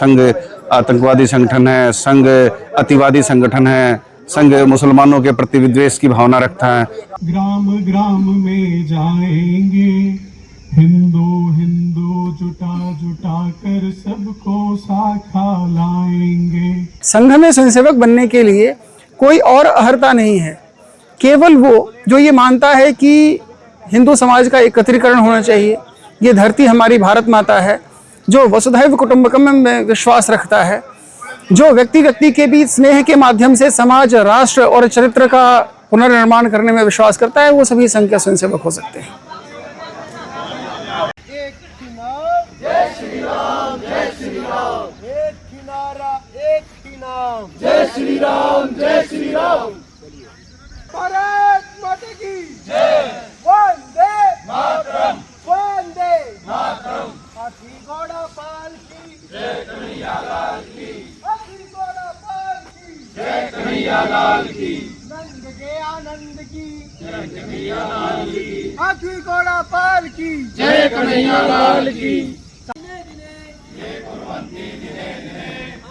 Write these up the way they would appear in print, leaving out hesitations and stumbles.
संघ आतंकवादी संगठन है, संघ अतिवादी संगठन है, संघ मुसलमानों के प्रति विद्वेष की भावना रखता है। ग्राम ग्राम में जाएंगे, हिंदू हिंदू जुटा जुटा कर सबको साखा लाएंगे। संघ में स्वयंसेवक बनने के लिए कोई और अर्हता नहीं है, केवल वो जो ये मानता है कि हिंदू समाज का एकत्रीकरण होना चाहिए, ये धरती हमारी भारत माता है, जो वसुधैव कुटुंबकम में विश्वास रखता है, जो व्यक्ति व्यक्ति के बीच स्नेह के माध्यम से समाज, राष्ट्र और चरित्र का पुनर्निर्माण करने में विश्वास करता है, वो सभी संघ के स्वयंसेवक हो सकते हैं। एक ही नाम, जय श्री राम, जय श्री राम। एक ही नारा, एक ही नाम, जय श्री राम, जय श्री राम। भारत माता की जय। वंदे मातरम, वंदे मातरम। हाथी घोड़ा पाल की जय, कन्हैया लाल की। हाथी घोड़ा पाल की जय, कन्हैया लाल की। नंद के आनंद की जय, कन्हैया लाल की। हाथी घोड़ा पाल की जय, कन्हैया लाल की।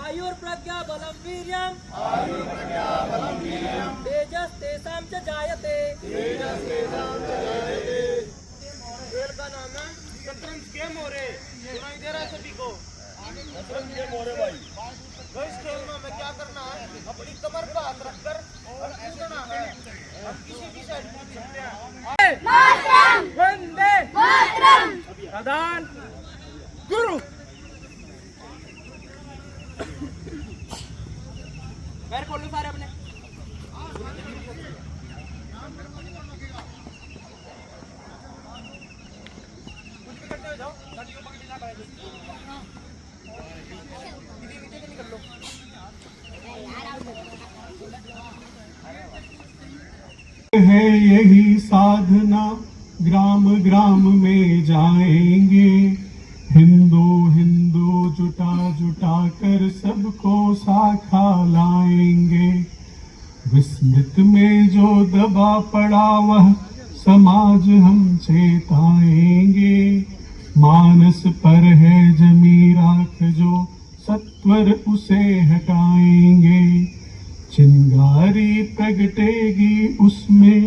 आयुर्प्रज्ञा बलं वीर्यं, तेजस्तेषां च जायते। खेल का नाम है शतरंज गेम हो रहे, सुनाई दे रहा है सभी को? शतरंज गेम हो रहे भाई। तो इस खेल में हमें क्या करना है, अपनी कमर पर हाथ रखकर और कूदना है। अब किसी भी साइड कूद सकते हैं। मातरम, वंदे मातरम। प्रधान गुरु। पैर खोल लो सारे अपने। है यही साधना, ग्राम ग्राम में जाएंगे, हिंदू हिंदू जुटा जुटा कर सबको साखा लाएंगे। विस्मृत में जो दबा पड़ा वह समाज हम चेताएंगे, मानस पर है जमी राख जो सत्वर उसे हटाएंगे। चिंगारी प्रगटेगी उसमें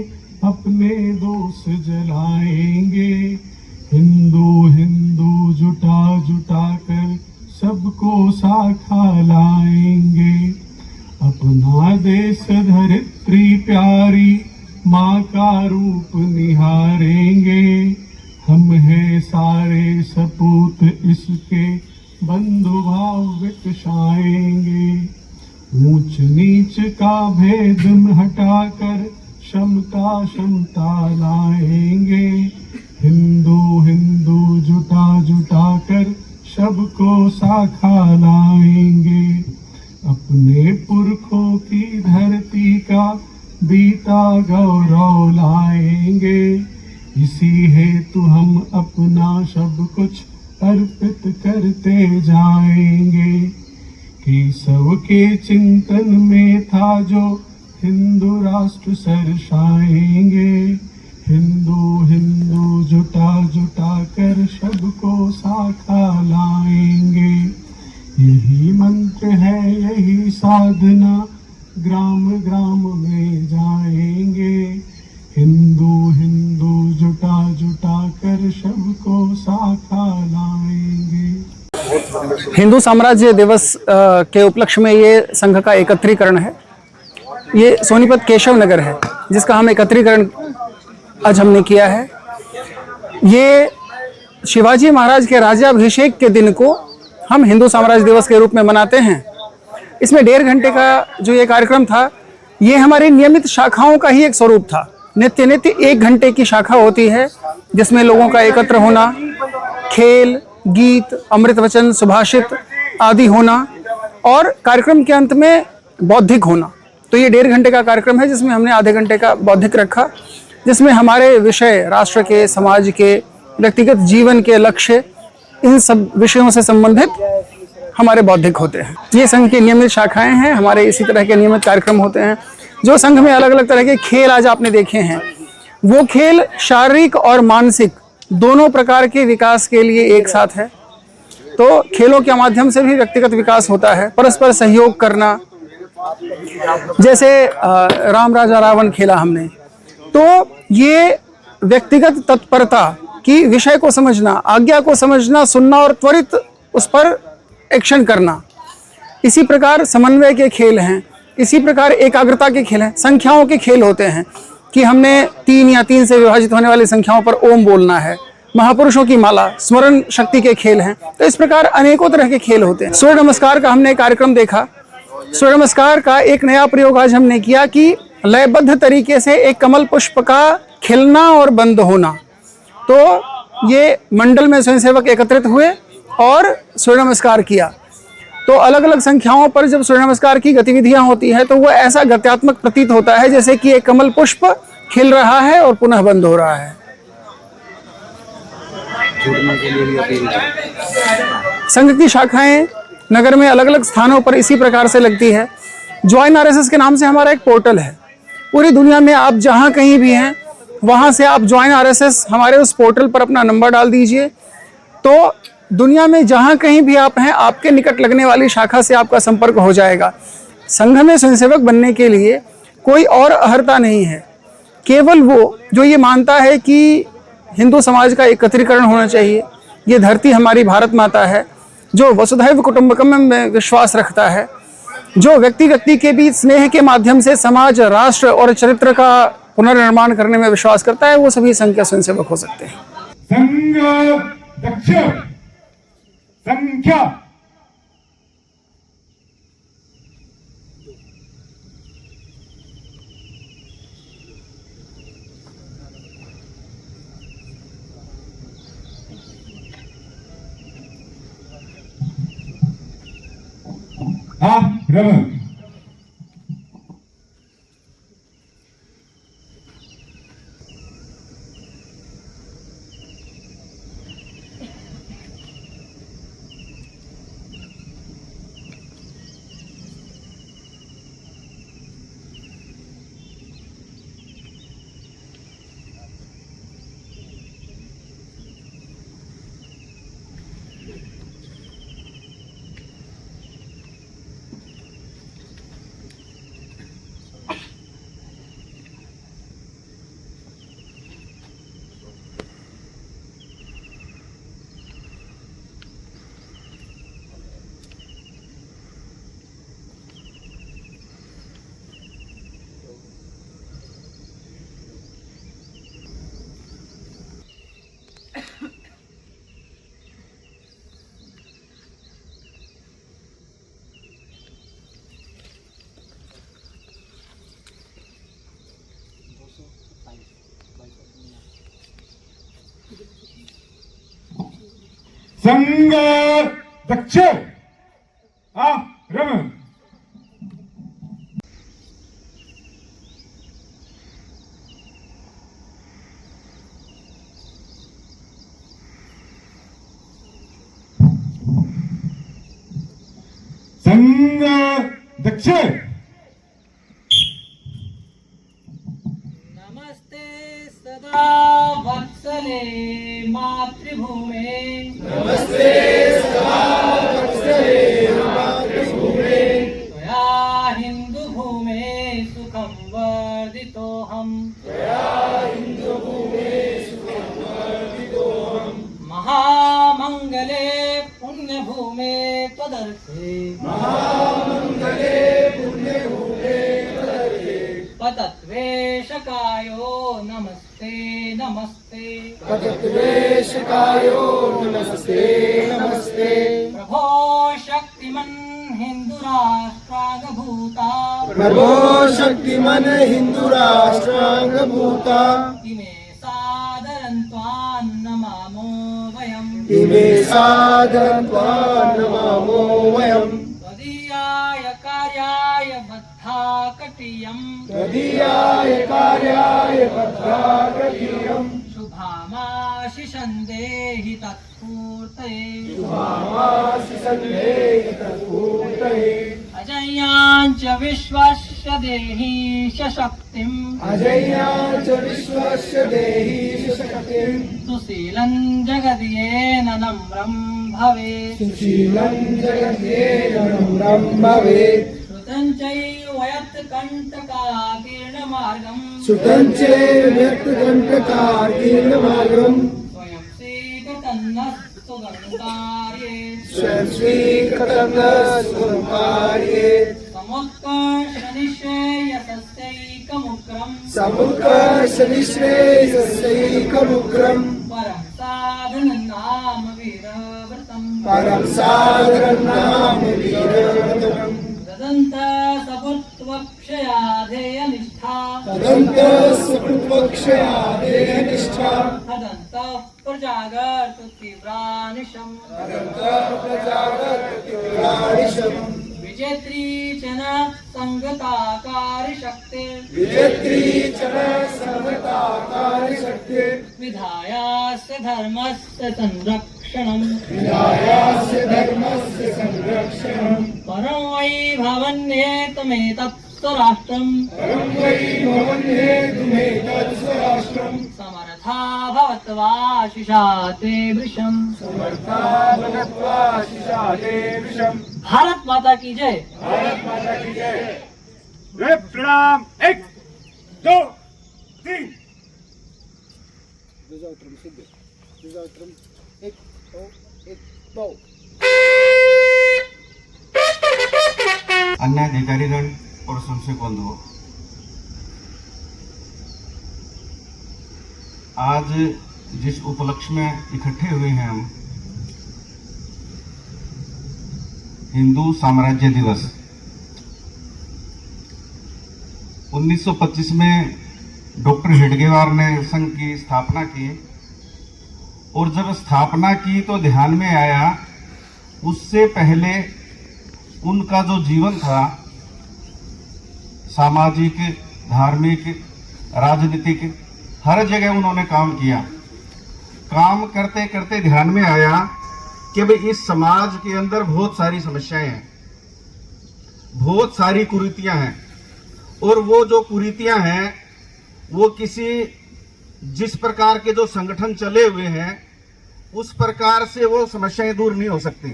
अपने दोष जलाएंगे, हिंदू हिंदू जुटा जुटा कर सबको साखा लाएंगे। अपना देश धरित्री प्यारी माँ का रूप निहारेंगे, हम हैं सारे सपूत इसके बंधु भाव विकसाएंगे। ऊंच नीच का भेद हटाकर क्षमता क्षमता लाएंगे, हिंदू हिंदू जुटा जुटा कर सबको साखा लाएंगे। अपने पुरखों की धरती का बीता गौरव लाएंगे, इसी हेतु हम अपना सब कुछ अर्पित करते जाएंगे। केशव के चिंतन में था जो हिंदू राष्ट्र सरसाएंगे, हिंदू हिंदू जुटा जुटा कर सबको साखा लाएंगे। यही मंत्र है, यही साधना, ग्राम ग्राम में जाएंगे, हिंदू हिंदू जुटा जुटा कर सबको साखा लाएंगे। हिंदू साम्राज्य दिवस के उपलक्ष्य में ये संघ का एकत्रीकरण है। ये सोनीपत केशव नगर है जिसका हम एकत्रीकरण आज हमने किया है। ये शिवाजी महाराज के राज्याभिषेक के दिन को हम हिंदू साम्राज्य दिवस के रूप में मनाते हैं। इसमें 1.5 घंटे का जो ये कार्यक्रम था, ये हमारी नियमित शाखाओं का ही एक स्वरूप था। नित्य नित्य 1 घंटे की शाखा होती है जिसमें लोगों का एकत्र होना, खेल, गीत, अमृत वचन, सुभाषित आदि होना और कार्यक्रम के अंत में बौद्धिक होना। तो ये 1.5 घंटे का कार्यक्रम है जिसमें हमने आधे घंटे का बौद्धिक रखा, जिसमें हमारे विषय राष्ट्र के, समाज के, व्यक्तिगत जीवन के लक्ष्य, इन सब विषयों से संबंधित हमारे बौद्धिक होते हैं। ये संघ की नियमित शाखाएं हैं, हमारे इसी तरह के नियमित कार्यक्रम होते हैं। जो संघ में अलग अलग तरह के खेल आज आपने देखे हैं, वो खेल शारीरिक और मानसिक दोनों प्रकार के विकास के लिए एक साथ है। तो खेलों के माध्यम से भी व्यक्तिगत विकास होता है, परस्पर सहयोग करना। जैसे राम राजा रावण खेला हमने, तो ये व्यक्तिगत तत्परता की विषय को समझना, आज्ञा को समझना, सुनना और त्वरित उस पर एक्शन करना। इसी प्रकार समन्वय के खेल हैं, इसी प्रकार एकाग्रता के खेल हैं, संख्याओं के खेल होते हैं कि हमने 3 या 3 से विभाजित होने वाली संख्याओं पर ओम बोलना है। महापुरुषों की माला, स्मरण शक्ति के खेल हैं। तो इस प्रकार अनेकों तरह के खेल होते हैं। सूर्य नमस्कार का हमने कार्यक्रम देखा। सूर्य नमस्कार का एक नया प्रयोग आज हमने किया कि लयबद्ध तरीके से एक कमल पुष्प का खिलना और बंद होना। तो ये मंडल में स्वयंसेवक एकत्रित हुए और सूर्य नमस्कार किया। तो अलग अलग संख्याओं पर जब सूर्य नमस्कार की गतिविधियां होती हैं तो वो ऐसा गत्यात्मक प्रतीत होता है जैसे कि एक कमल पुष्प खिल रहा है और पुनः बंद हो रहा है। संघ की शाखाएं नगर में अलग अलग स्थानों पर इसी प्रकार से लगती है। ज्वाइन आरएसएस के नाम से हमारा एक पोर्टल है। पूरी दुनिया में आप जहां कहीं भी हैं वहां से आप ज्वाइन आरएसएस हमारे उस पोर्टल पर अपना नंबर डाल दीजिए, तो दुनिया में जहां कहीं भी आप हैं आपके निकट लगने वाली शाखा से आपका संपर्क हो जाएगा। संघ में स्वयंसेवक बनने के लिए कोई और अर्हता नहीं है, केवल वो जो ये मानता है कि हिंदू समाज का एकत्रीकरण होना चाहिए। ये धरती हमारी भारत माता है, जो वसुधैव कुटुंबकम में विश्वास रखता है, जो व्यक्ति व्यक्ति के बीच स्नेह के माध्यम से समाज, राष्ट्र और चरित्र का पुनर्निर्माण करने में विश्वास करता है, वो सभी संघ के स्वयंसेवक हो सकते हैं। संघ दक्ष संख्या रमन संघ दक्ष रमन संघ दक्ष नमस्ते सदा वत्सले मातृभूमे, नमस्ते सदा वत्सले मातृभूमे, त्वया हिंदू भूमे सुखं वर्धितोऽहम्, त्वया हिंदू भूमे सुखं वर्धितोऽहम्, महामंगले पुण्यभूमे त्वदर्थे, महामंगले पुण्यभूमे त्वदर्थे, पतत्वेशकायो नमस्ते नमस्ते, पतत्वेशकायो नमस्ते नमस्ते, प्रभो शक्तिमन् हिंदू राष्ट्रांगभूता, प्रभो शक्तिमन् हिंदू राष्ट्रांगभूता, इमे सादरं त्वां नमामो वयम्, इमे सादरं त्वां नमामो वयम्, त्वदीयाय कार्याय बद्धाकटियम्, त्वदीयाय कार्याय बद्धाकटियम्, शुभामाशिषं देहि तत्पूर्तये, शुभामाशिषं देहि तत्पूर्तये, अजय्याञ्च विश्वस्य देहि शक्तिम्, अजय्याञ्च विश्वस्य देहि शक्तिम्, सुशीलं जगद्येन नम्रं भवेत् सुशीलं जगन्नेरनुरं भवेत् श्रुतं चैव यत्कण्टकाकीर्णमार्गं सुतं चेव्यक्तकण्टकाकीर्णमार्गं स्वयं स्वीकृतन्नः सुगन्धार्ये स्वयं स्वीकृतन्न सुगन्धार्ये समुत्कर्षनिश्रेयसस्यैकमुग्रं समुत्कर्षनिश्रेयसैकमुग्रं परं साधनं नाम वीरव्रतं परं साधनं नाम वीरव्रतं तदन्तः तदन्तः सकृत्वक्षयादेयनिष्ठा तदन्तः प्रजागर्तु तीव्रानिशम् विजेत्री च न विजेत्री च न संहताकारिशक्तिः विधायास्य धर्मस्य संरक्षणम् विधायास्य धर्मस्य संरक्षणम् परं वै भवन्येतमेतत् स्वराष्ट्रम् परं वै भवन्येतमेतत् स्वराष्ट्रम् समर्था भवत्वा शिशाते वृषम् समर्था भवत्वा शिशाते वृषम्। भारत माता की जय। भारत माता की जय। जय प्रणाम। 1 2 3 अन्य अधिकारीगण और संशय बंधुओं, आज जिस उपलक्ष्य में इकट्ठे हुए हैं हम, हिंदू साम्राज्य दिवस 1925 में डॉक्टर हेडगेवार ने संघ की स्थापना की और जब स्थापना की तो ध्यान में आया उससे पहले उनका जो जीवन था, सामाजिक, धार्मिक, राजनीतिक, हर जगह उन्होंने काम किया। काम करते करते ध्यान में आया कि भाई इस समाज के अंदर बहुत सारी समस्याएं हैं, बहुत सारी कुरीतियां हैं, और वो जो कुरीतियां हैं वो किसी जिस प्रकार के जो संगठन चले हुए हैं उस प्रकार से वो समस्याएं दूर नहीं हो सकती।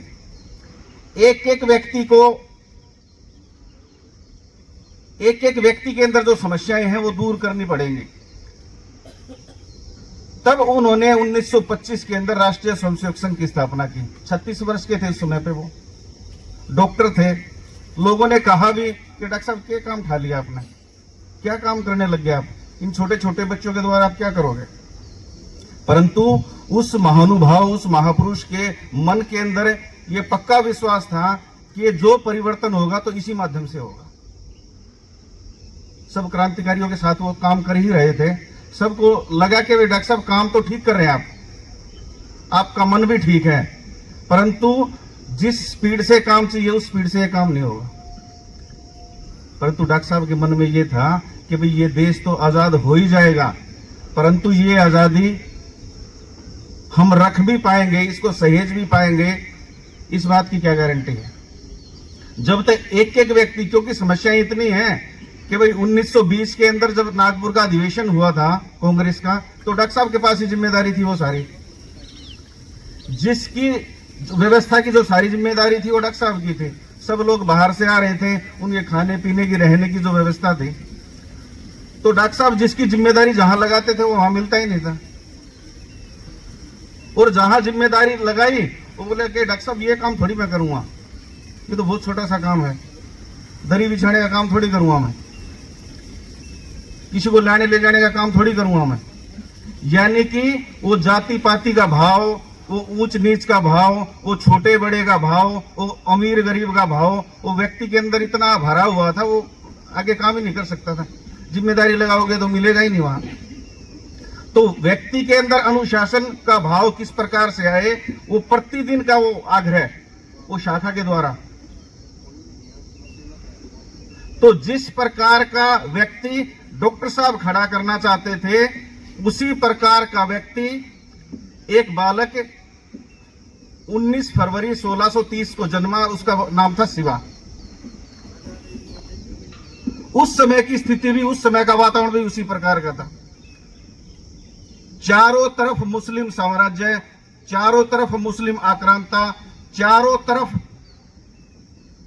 एक एक व्यक्ति के अंदर जो समस्याएं हैं वो दूर करनी पड़ेंगी। तब उन्होंने 1925 के अंदर राष्ट्रीय स्वयंसेवक संघ की स्थापना की। 36 वर्ष के थे इस समय पे, वो डॉक्टर थे। लोगों ने कहा भी कि डॉक्टर साहब क्या काम उठा लिया आपने, क्या काम करने लग गए आप, इन छोटे छोटे बच्चों के द्वारा आप क्या करोगे। परंतु उस महानुभाव, उस महापुरुष के मन के अंदर ये पक्का विश्वास था कि जो परिवर्तन होगा तो इसी माध्यम से होगा। सब क्रांतिकारियों के साथ वो काम कर ही रहे थे। सबको लगा कि डॉक्टर साहब काम तो ठीक कर रहे हैं, आपका मन भी ठीक है, परंतु जिस स्पीड से काम चाहिए उस स्पीड से ये काम नहीं होगा। परंतु डॉक्टर साहब के मन में ये था कि भाई ये देश तो आजाद हो ही जाएगा, परंतु ये आजादी हम रख भी पाएंगे, इसको सहेज भी पाएंगे, इस बात की क्या गारंटी है। जब तक एक एक व्यक्ति, क्योंकि समस्याएं इतनी हैं कि भाई 1920 के अंदर जब नागपुर का अधिवेशन हुआ था कांग्रेस का, तो डॉक्टर साहब के पास ही जिम्मेदारी थी वो सारी, जिसकी व्यवस्था की जो सारी जिम्मेदारी थी वो डॉक्टर साहब की थी। सब लोग बाहर से आ रहे थे, उनके खाने पीने की, रहने की जो व्यवस्था थी, तो डॉक्टर साहब जिसकी जिम्मेदारी जहां लगाते थे वो वहां मिलता ही नहीं था। और जहां जिम्मेदारी लगाई वो बोले कि डॉक्टर साहब ये काम थोड़ी मैं करूंगा, ये तो बहुत छोटा सा काम है, दरी बिछाने का काम थोड़ी करूंगा मैं, किसी को लाने ले जाने का काम थोड़ी करूंगा मैं। यानी कि वो जाति पाति का भाव, वो ऊंच नीच का भाव, वो छोटे बड़े का भाव, वो अमीर गरीब का भाव, वो व्यक्ति के अंदर इतना भरा हुआ था, वो आगे काम ही नहीं कर सकता था। जिम्मेदारी लगाओगे तो मिलेगा ही नहीं वहां। तो व्यक्ति के अंदर अनुशासन का भाव किस प्रकार से आए, वो प्रतिदिन का वो आग्रह, वो शाखा के द्वारा। तो जिस प्रकार का व्यक्ति डॉक्टर साहब खड़ा करना चाहते थे, उसी प्रकार का व्यक्ति एक बालक 19 फरवरी 1630 को जन्मा, उसका नाम था शिवा। उस समय की स्थिति भी, उस समय का वातावरण भी उसी प्रकार का था। चारों तरफ मुस्लिम साम्राज्य, चारों तरफ मुस्लिम आक्रांता, चारों तरफ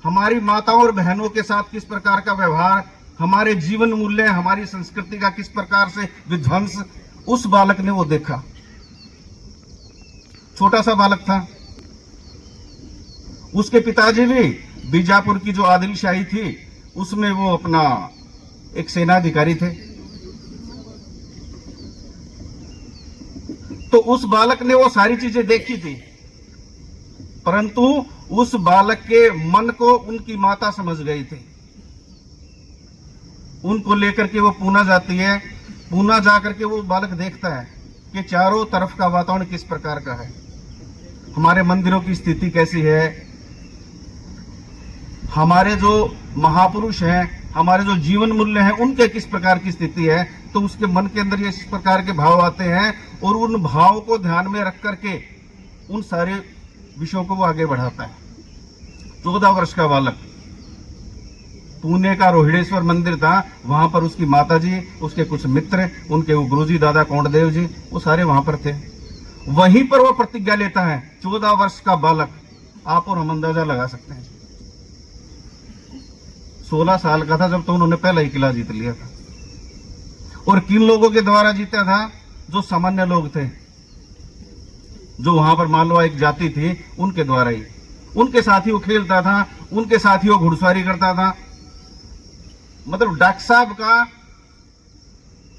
हमारी माताओं और बहनों के साथ किस प्रकार का व्यवहार, हमारे जीवन मूल्य, हमारी संस्कृति का किस प्रकार से विध्वंस, उस बालक ने वो देखा। छोटा सा बालक था। उसके पिताजी भी बीजापुर की जो आदिलशाही थी उसमें वो अपना एक सेनाधिकारी थे। तो उस बालक ने वो सारी चीजें देखी थी, परंतु उस बालक के मन को उनकी माता समझ गई थी। उनको लेकर के वो पूना जाती है। पूना जाकर के वो बालक देखता है कि चारों तरफ का वातावरण किस प्रकार का है, हमारे मंदिरों की स्थिति कैसी है, हमारे जो महापुरुष हैं, हमारे जो जीवन मूल्य हैं, उनके किस प्रकार की स्थिति है। तो उसके मन के अंदर ये इस प्रकार के भाव आते हैं और उन भाव को ध्यान में रख करके उन सारे विषयों को वो आगे बढ़ाता है। 14 वर्ष का बालक, पुणे का रोहिडेश्वर मंदिर था, वहां पर उसकी माताजी, उसके कुछ मित्र, उनके वो गुरुजी दादा कोंडदेव जी, वो सारे वहां पर थे। वहीं पर वो प्रतिज्ञा लेता है। 14 वर्ष का बालक, आप और हम अंदाजा लगा सकते हैं। 16 साल का था जब तो उन्होंने पहला ही किला जीत लिया था। और किन लोगों के द्वारा जीता था? जो सामान्य लोग थे, जो वहां पर मालवा एक जाति थी, उनके द्वारा ही। उनके साथ ही वो खेलता था, उनके साथ ही वो घुड़सवारी करता था। मतलब डॉक्टर साहब का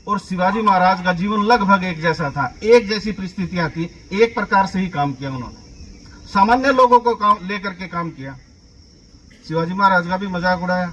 और शिवाजी महाराज का जीवन लगभग एक जैसा था, एक जैसी परिस्थितियां थी, एक प्रकार से ही काम किया उन्होंने। सामान्य लोगों को काम लेकर के काम किया। शिवाजी महाराज का भी मजाक उड़ाया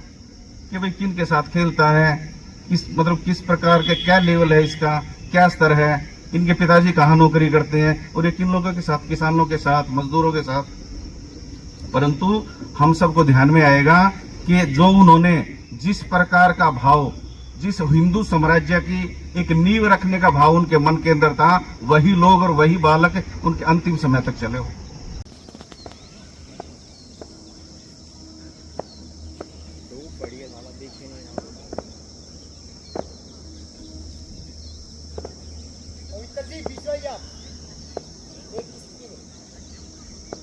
कि भाई किन के साथ खेलता है, किस प्रकार के क्या लेवल है इसका, क्या स्तर है, इनके पिताजी कहाँ नौकरी करते हैं, और ये किन लोगों के साथ, किसानों के साथ, मजदूरों के साथ। परंतु हम सबको ध्यान में आएगा कि जो उन्होंने जिस प्रकार का भाव, जिस हिंदू साम्राज्य की एक नींव रखने का भाव उनके मन के अंदर था, वही लोग और वही बालक उनके अंतिम समय तक चले हो।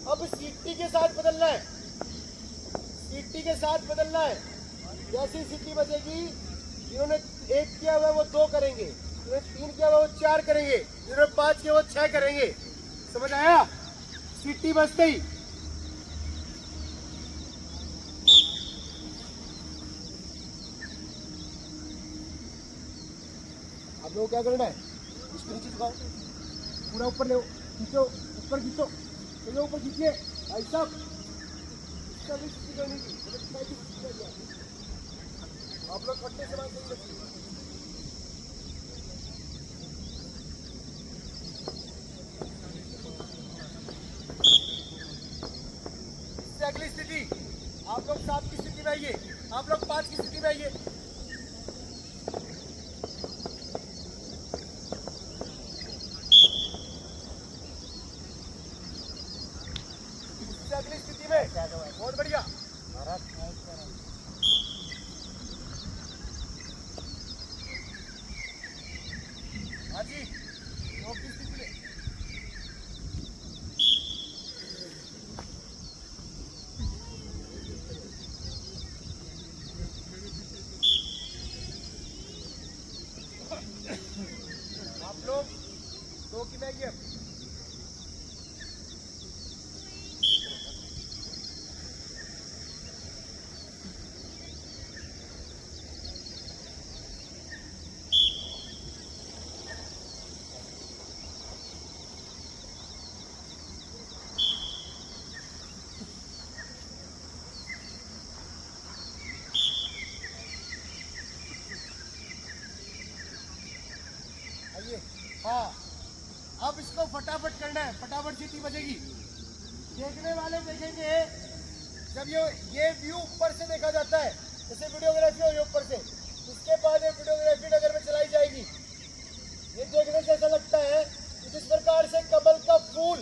अब सीटी के साथ बदलना है, सीटी के साथ बदलना है। जैसी सीटी बजेगी, जिन्होंने 1 किया हुआ वो 2 करेंगे, जिन्होंने 3 किया हुआ वो 4 करेंगे, जिन्होंने 5 किया वो 6 करेंगे। समझ आया? सीटी बजते ही आप लोगों को क्या करना है? इसको नीचे झुकाओ, पूरा ऊपर ले, खींचो, ऊपर खींचो, चलो ऊपर खींचिए भाई साहब। आप लोग खट्टे से बात नहीं रखिए। इससे अगली स्थिति, आप लोग 7 की स्थिति में आइए, आप लोग 5 की स्थिति में आइए। अगली स्थिति में बहुत बढ़िया। हाँ जी, योग की स्थिति में आप लोग 2 की मैगी। हाँ, अब इसको फटाफट करना है, फटाफट सीटी बजेगी। देखने वाले देखेंगे, जब ये व्यू ऊपर से देखा जाता है, जैसे वीडियोग्राफी हो ऊपर से, उसके बाद ये वीडियोग्राफी नगर में चलाई जाएगी। ये देखने से ऐसा लगता है कि जिस प्रकार से कमल का फूल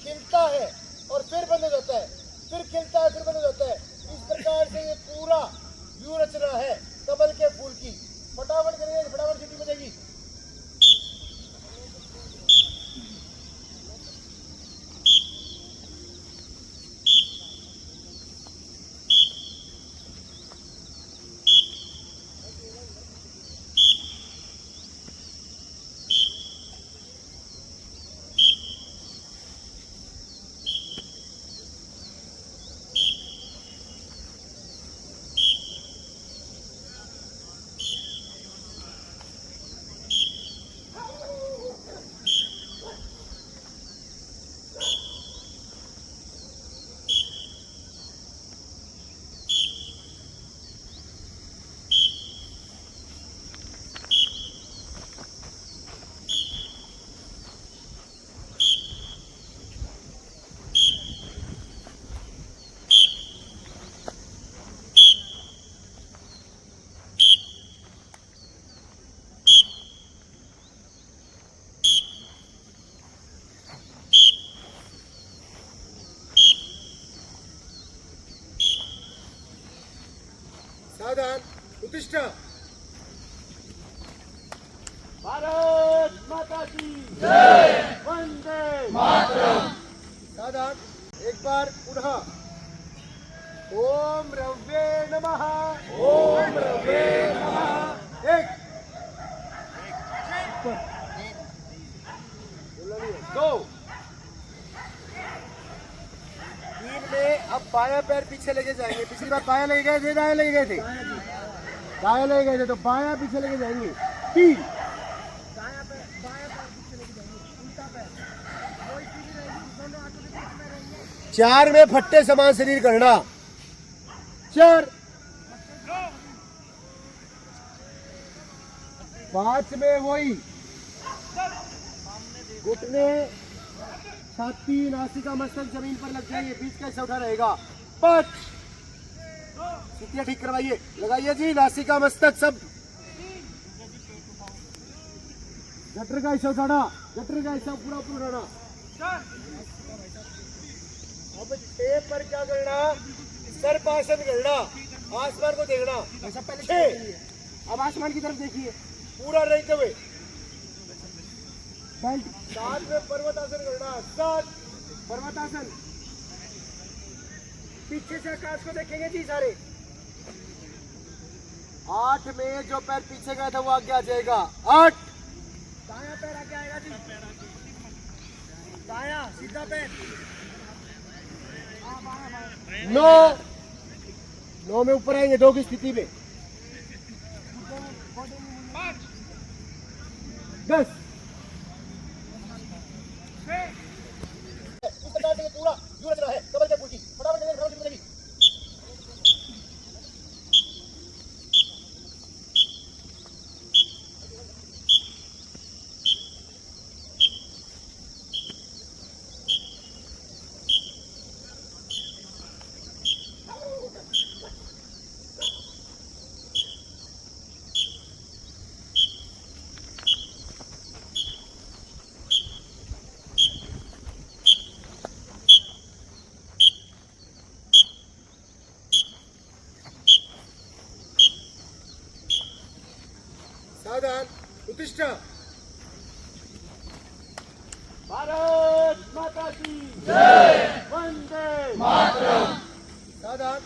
खिलता है और फिर बंद हो जाता है, फिर खिलता है, फिर बंद हो जाता है, इस प्रकार से ये पूरा व्यू रचना है कमल के फूल की। फटाफट करेंगे, फटाफट सीटी बजेगी। सावधान उत्तिष्ठ भारत माता की जय वंदे मातरम सावधान एक बार पुनः ओम रव्ये नमः ओम रव्ये नमः एक दो तीन में अब बायां पैर पीछे लेके जाएंगे पिछली बार बायां लेके गए थे दायां लेके गए थे दायां लेके गए थे तो बायां पीछे लेके जाएंगे तीन दायां पैर पीछे लेके जाएंगे उल्टा पैर कोई सीधी रहेगी दोनों हाथों के बीच में रहेंगे चार में फट्टे समान शरीर करना चार पांच में वही घुटने छाती नासिका मस्तक जमीन पर लग जाइए बीच का हिस्सा उठा रहेगा पांच सीटियां ठीक करवाइए लगाइए जी नासिका मस्तक सब गटर का हिस्सा उठाना गटर का हिस्सा पूरा ऊपर उठाना अब टेप पर क्या करना सर्पासन करना आसमान को देखना छह अब आसमान की तरफ देखिए पूरा रहते हुए सात में पर्वतासन करना सात पर्वतासन पीछे से आकाश को देखेंगे जी सारे आठ में जो पैर पीछे गया था वो आगे आ जाएगा आठ दायां पैर आगे आएगा जी दायां सीधा पैर नौ नौ में ऊपर आएंगे दो की स्थिति में 10 इस प्रकार से पूरा यूं रचना है कमर के पूछी फटाफट जगह फटाफट बनेगी सावधान उत्तिष्ठ भारत माता की जय वंदे मातरम सावधान